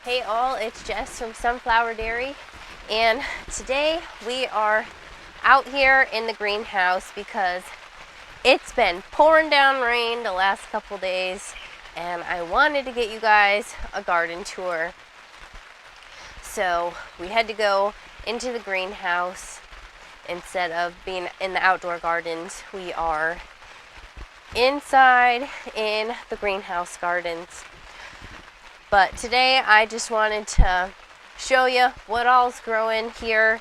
Hey all, it's Jess from Sunflower Dairy, and today we are out here in the greenhouse because it's been pouring down rain the last couple days, and I wanted to get you guys a garden tour. So we had to go into the greenhouse. Instead of being in the outdoor gardens, we are inside in the greenhouse gardens. But today I just wanted to show you what all's growing here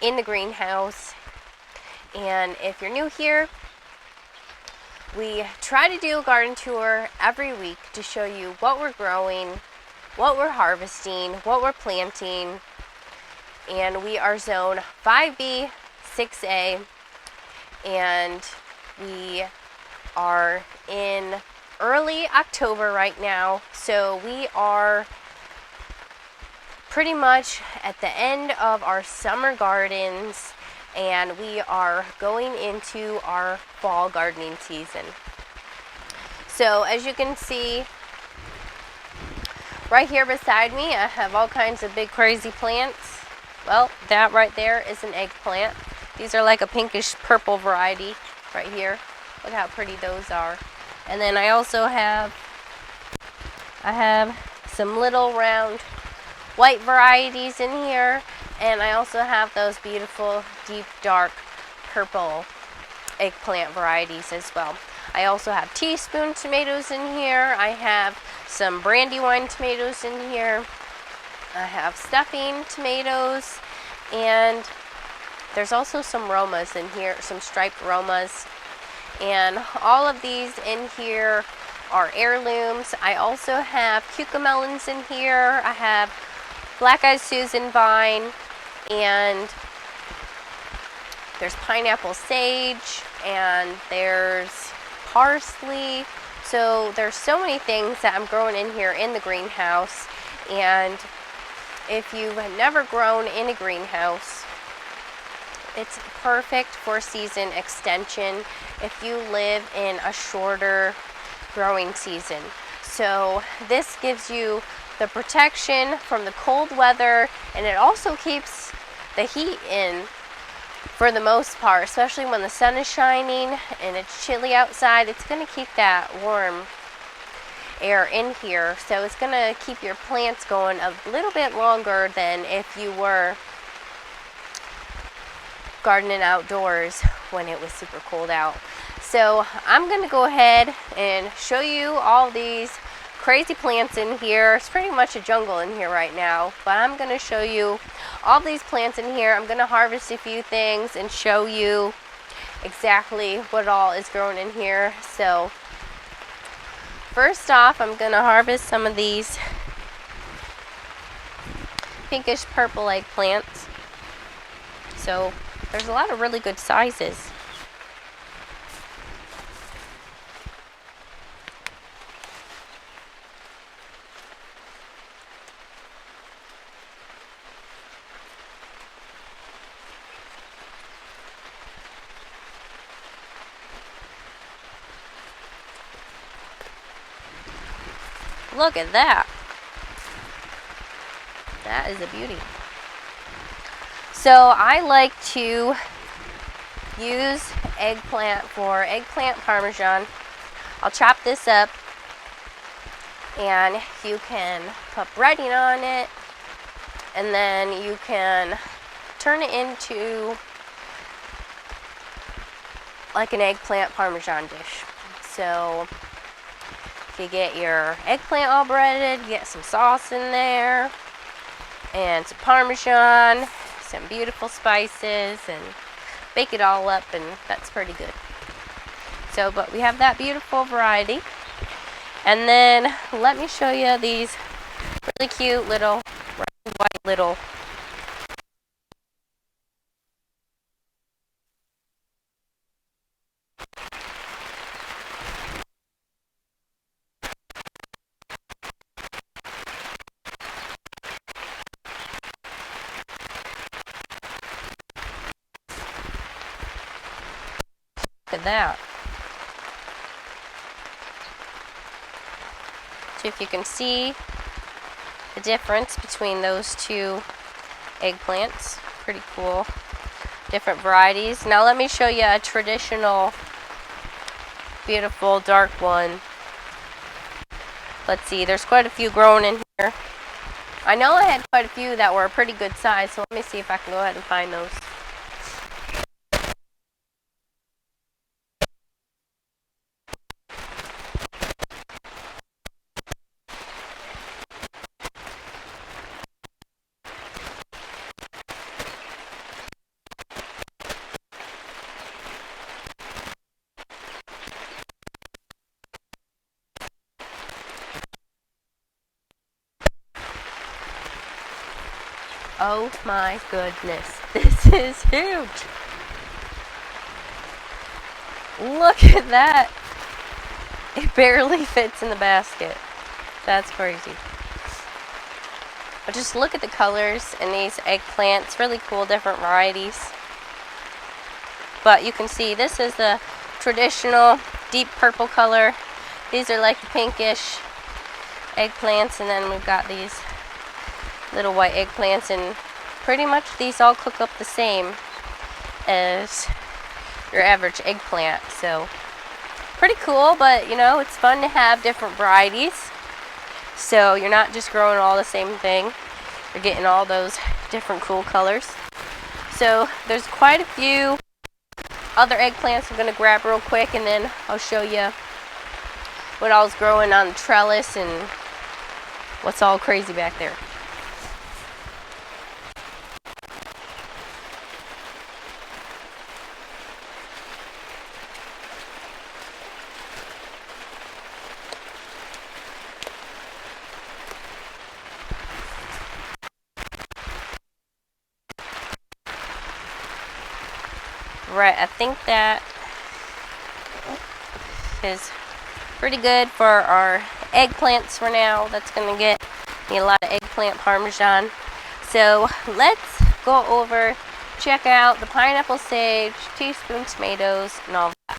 in the greenhouse. And if you're new here, we try to do a garden tour every week to show you what we're growing, what we're harvesting, what we're planting. And we are zone 5B, 6A, and we are in early October right now, so we are pretty much at the end of our summer gardens, and we are going into our fall gardening season. So as you can see right here beside me, I have all kinds of big crazy plants. Well, that right there is an eggplant. These are like a pinkish purple variety right here. Look how pretty those are. And then I also have some little round white varieties in here, and I also have those beautiful deep dark purple eggplant varieties as well. I also have teaspoon tomatoes in here. I have some brandywine tomatoes in here. I have stuffing tomatoes, and there's also some Romas in here, some striped Romas. And all of these in here are heirlooms. I also have cucamelons in here. I have black-eyed Susan vine, and there's pineapple sage, and there's parsley. So there's so many things that I'm growing in here in the greenhouse. And if you've never grown in a greenhouse, it's perfect for season extension if you live in a shorter growing season. So this gives you the protection from the cold weather, and it also keeps the heat in for the most part, especially when the sun is shining and it's chilly outside. It's going to keep that warm air in here, so it's going to keep your plants going a little bit longer than if you were gardening outdoors when it was super cold out. So I'm going to go ahead and show you all these crazy plants in here. It's pretty much a jungle in here right now, but I'm going to show you all these plants in here. I'm going to harvest a few things and show you exactly what all is growing in here. So first off, I'm going to harvest some of these pinkish purple eggplants. So there's a lot of really good sizes. Look at that. That is a beauty. So I like to use eggplant for eggplant parmesan. I'll chop this up, and you can put breading on it, and then you can turn it into like an eggplant parmesan dish. So if you get your eggplant all breaded, get some sauce in there and some parmesan, some beautiful spices, and bake it all up, and that's pretty good. So, but we have that beautiful variety. And then let me show you these really cute little white little look at that. So if you can see, the difference between those two eggplants. Pretty cool. Different varieties. Now let me show you a traditional, beautiful, dark one. Let's see, there's quite a few growing in here. I know I had quite a few that were a pretty good size, so let me see if I can go ahead and find those. Oh my goodness, this is huge. Look at that. It barely fits in the basket. That's crazy. But just look at the colors in these eggplants. Really cool, different varieties. But you can see this is the traditional deep purple color. These are like the pinkish eggplants, and then we've got these little white eggplants, and pretty much these all cook up the same as your average eggplant. So pretty cool, but you know, it's fun to have different varieties, so you're not just growing all the same thing, you're getting all those different cool colors. So there's quite a few other eggplants I'm going to grab real quick, and then I'll show you what all's growing on the trellis and what's all crazy back there. Right, I think that is pretty good for our eggplants for now. That's going to get me a lot of eggplant parmesan. So let's go over, check out the pineapple sage, teaspoon tomatoes, and all that.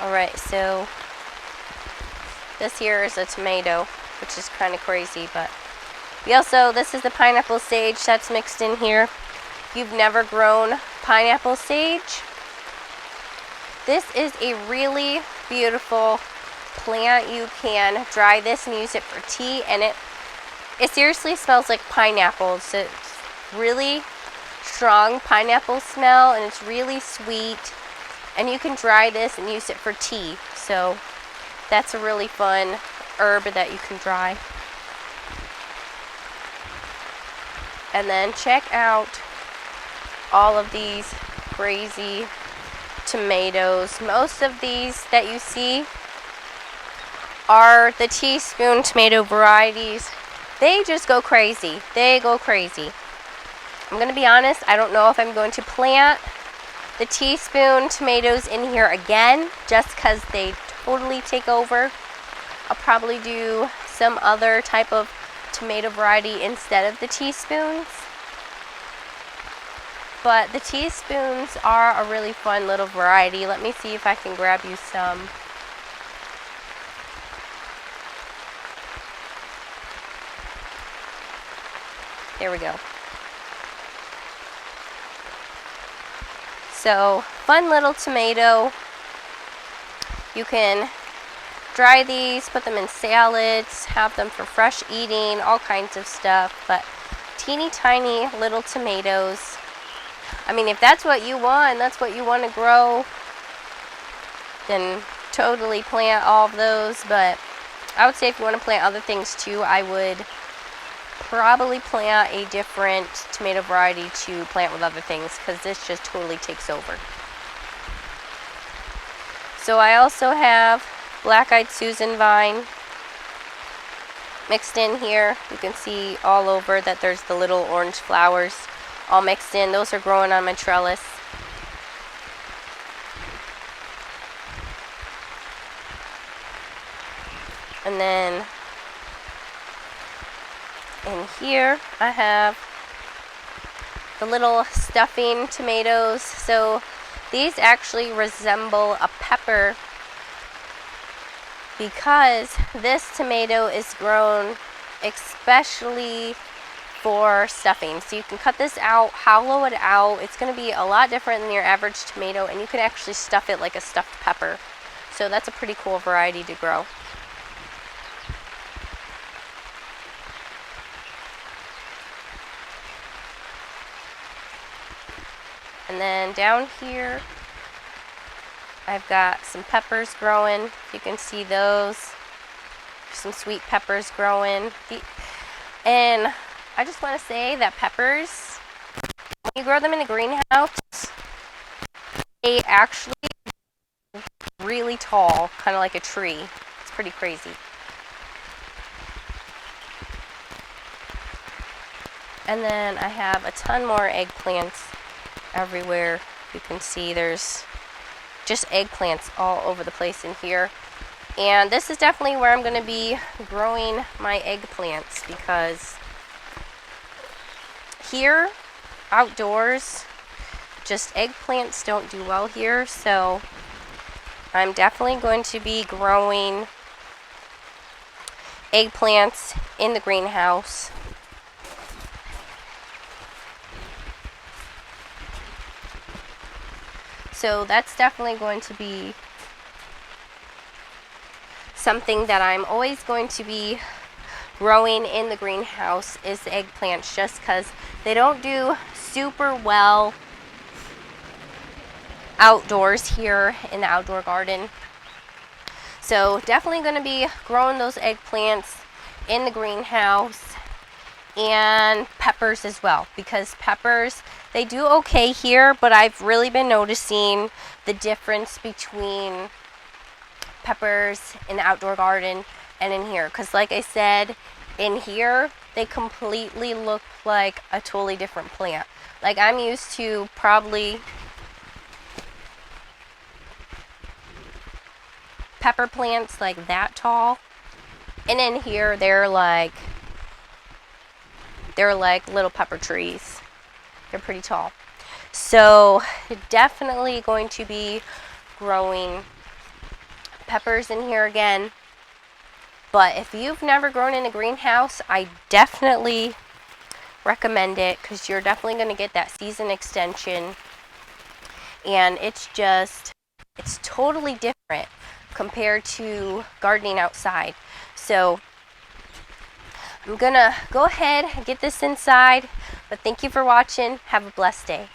Alright, so this here is a tomato, which is kind of crazy, but this is the pineapple sage that's mixed in here. If you've never grown pineapple sage, this is a really beautiful plant. You can dry this and use it for tea, and it seriously smells like pineapple. So it's really strong pineapple smell, and it's really sweet. And you can dry this and use it for tea. So that's a really fun herb that you can dry. And then check out all of these crazy tomatoes. Most of these that you see are the teaspoon tomato varieties. They just go crazy. They go crazy. I'm going to be honest, I don't know if I'm going to plant the teaspoon tomatoes in here again, just because they totally take over. I'll probably do some other type of tomato variety instead of the teaspoons. But the teaspoons are a really fun little variety. Let me see if I can grab you some. There we go. So, fun little tomato. You can dry these, put them in salads, have them for fresh eating, all kinds of stuff. But teeny tiny little tomatoes. I mean, if that's what you want, that's what you want to grow, then totally plant all of those. But I would say if you want to plant other things too, I would probably plant a different tomato variety to plant with other things, because this just totally takes over. So I also have black-eyed Susan vine mixed in here. You can see all over that there's the little orange flowers all mixed in. Those are growing on my trellis. And then in here I have the little stuffing tomatoes. So these actually resemble a pepper because this tomato is grown especially for stuffing. So you can cut this out, hollow it out. It's going to be a lot different than your average tomato, and you can actually stuff it like a stuffed pepper. So that's a pretty cool variety to grow. And then down here, I've got some peppers growing. You can see those. Some sweet peppers growing. And I just want to say that peppers, when you grow them in the greenhouse, they actually really tall, kind of like a tree. It's pretty crazy. And then I have a ton more eggplants everywhere. You can see there's just eggplants all over the place in here. And this is definitely where I'm going to be growing my eggplants, because here, outdoors, just eggplants don't do well here. So I'm definitely going to be growing eggplants in the greenhouse. So that's definitely going to be something that I'm always going to be growing in the greenhouse, is the eggplants, just because they don't do super well outdoors here in the outdoor garden. So definitely going to be growing those eggplants in the greenhouse, and peppers as well, because peppers, they do okay here, but I've really been noticing the difference between peppers in the outdoor garden and in here, because like I said, in here they completely look like a totally different plant. Like I'm used to probably pepper plants like that tall, and in here they're like little pepper trees. They're pretty tall. So definitely going to be growing peppers in here again. But if you've never grown in a greenhouse, I definitely recommend it, because you're definitely going to get that season extension, and it's totally different compared to gardening outside. So I'm gonna go ahead and get this inside, but thank you for watching. Have a blessed day.